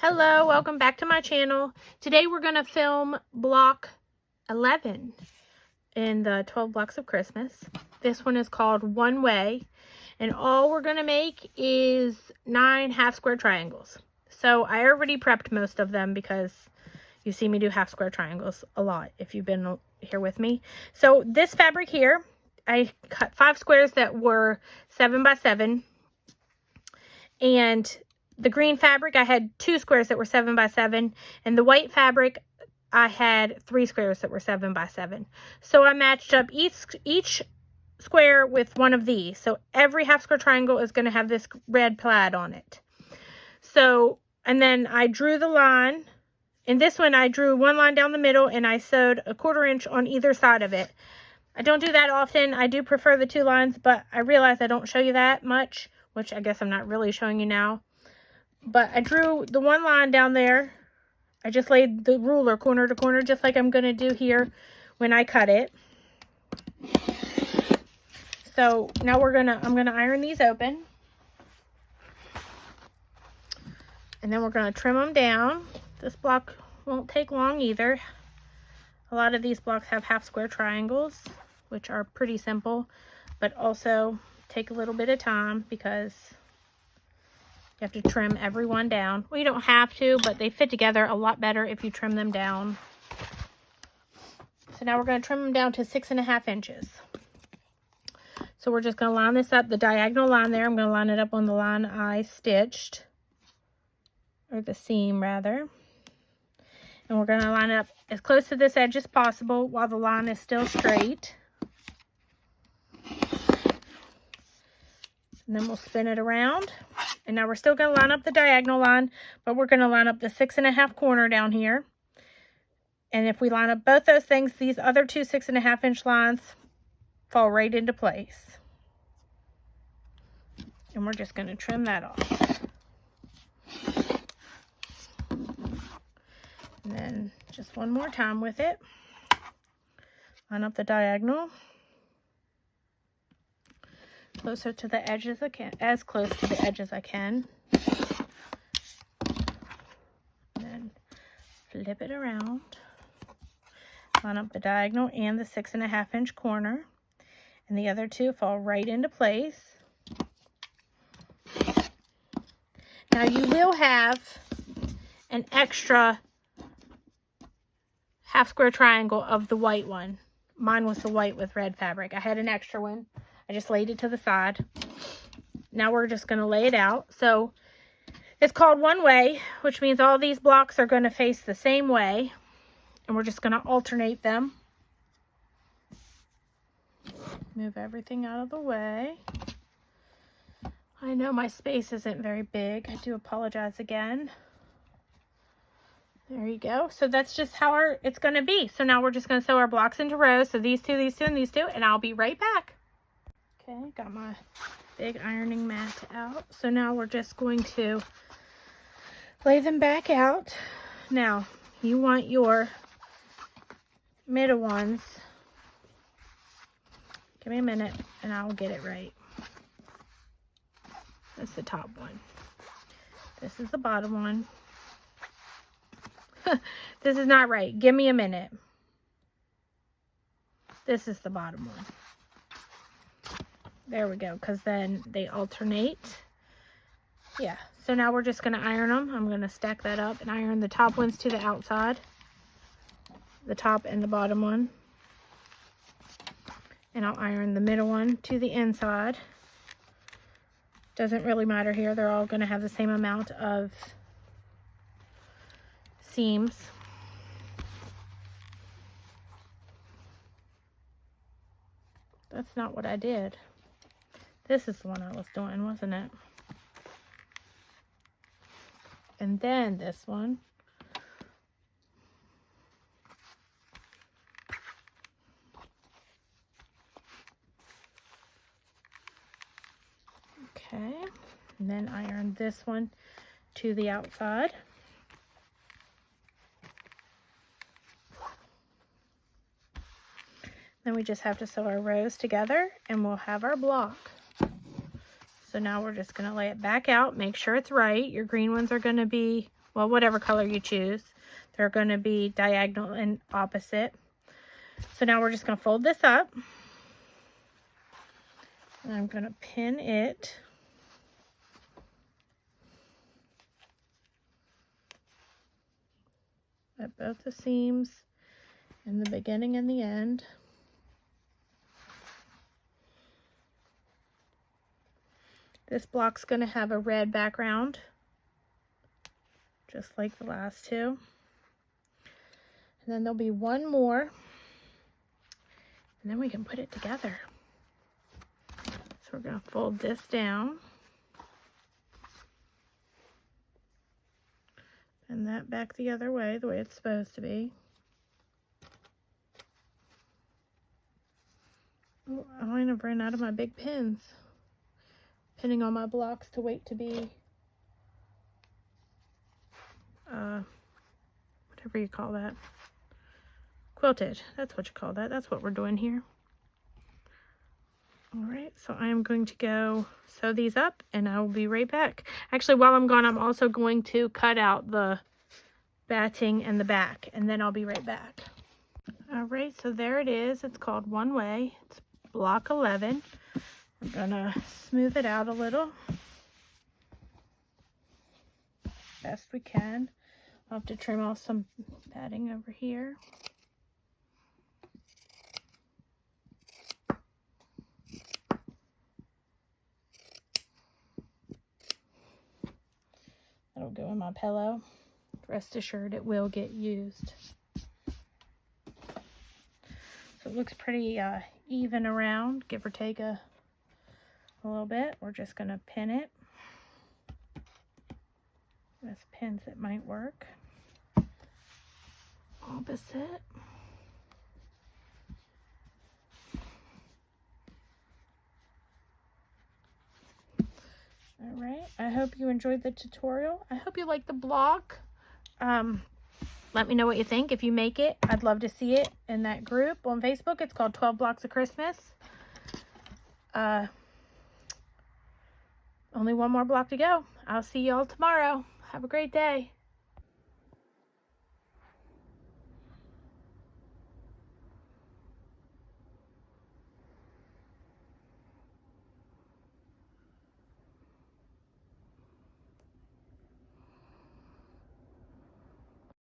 Hello, welcome back to my channel. Today we're going to film block 11 in the 12 blocks of Christmas. This one is called One Way, and all we're going to make is 9 half square triangles. So I already prepped most of them because you see me do half square triangles a lot if you've been here with me. So this fabric here, I cut 5 squares that were 7 by 7, and the green fabric, I had 2 squares that were 7 by 7, and the white fabric, I had 3 squares that were 7 by 7. So I matched up each square with one of these. So every half square triangle is going to have this red plaid on it. So, and then I drew the line. In this one, I drew one line down the middle, and I sewed a 1/4 inch on either side of it. I don't do that often. I do prefer the 2 lines, but I realize I don't show you that much, which I guess I'm not really showing you now. But I drew the one line down there. I just laid the ruler corner to corner, just like I'm going to do here when I cut it. So now I'm going to iron these open. And then we're going to trim them down. This block won't take long either. A lot of these blocks have half square triangles, which are pretty simple, but also take a little bit of time because you have to trim every one down. Well, you don't have to, but they fit together a lot better if you trim them down. So now we're going to trim them down to 6.5 inches. So we're just going to line this up, the diagonal line there. I'm going to line it up on the line I stitched, or the seam rather. And we're going to line it up as close to this edge as possible while the line is still straight. And then we'll spin it around. And now we're still going to line up the diagonal line, but we're going to line up the 6.5 corner down here. And if we line up both those things, these other 2 6.5 inch lines fall right into place. And we're just going to trim that off. And then just one more time with it. Line up the diagonal. Closer to the edge as I can, as close to the edge as I can. And then flip it around. Line up the diagonal and the 6.5 inch corner. And the other 2 fall right into place. Now you will have an extra half square triangle of the white one. Mine was the white with red fabric. I had an extra one. I just laid it to the side. Now we're just going to lay it out. So it's called One Way, which means all these blocks are going to face the same way. And we're just going to alternate them. Move everything out of the way. I know my space isn't very big. I do apologize again. There you go. So that's just how it's going to be. So now we're just going to sew our blocks into rows. So these 2, these 2, and these 2, and I'll be right back. Okay, got my big ironing mat out. So now we're just going to lay them back out. Now, you want your middle ones. Give me a minute and I'll get it right. That's the top one. This is the bottom one. This is not right. Give me a minute. This is the bottom one. There we go, because then they alternate. Yeah, so now we're just going to iron them. I'm going to stack that up and iron the top ones to the outside. The top and the bottom one. And I'll iron the middle one to the inside. Doesn't really matter here. They're all going to have the same amount of seams. That's not what I did. This is the one I was doing, wasn't it? And then this one. Okay. And then iron this one to the outside. Then we just have to sew our rows together and we'll have our block. So now we're just going to lay it back out, make sure it's right. Your green ones are going to be well, whatever color you choose. They're going to be diagonal and opposite. So now we're just going to fold this up. And I'm going to pin it at both the seams in the beginning and the end. This block's going to have a red background, just like the last two. And then there'll be one more, and then we can put it together. So we're going to fold this down. And that back the other way, the way it's supposed to be. Oh, I might have ran out of my big pins. Pinning on my blocks to wait to be, whatever you call that. Quilted. That's what you call that. That's what we're doing here. Alright, so I am going to go sew these up and I will be right back. Actually, while I'm gone, I'm also going to cut out the batting and the back, and then I'll be right back. Alright, so there it is. It's called One Way. It's block 11. I'm gonna smooth it out a little. Best we can. I'll have to trim off some padding over here. That'll go in my pillow. Rest assured it will get used. So it looks pretty even around, give or take a little bit. We're just going to pin it with pins that might work. Opposite. Alright, I hope you enjoyed the tutorial. I hope you liked the block. Let me know what you think. If you make it, I'd love to see it in that group on Facebook. It's called 12 Blocks of Christmas. Only one more block to go. I'll see y'all tomorrow. Have a great day.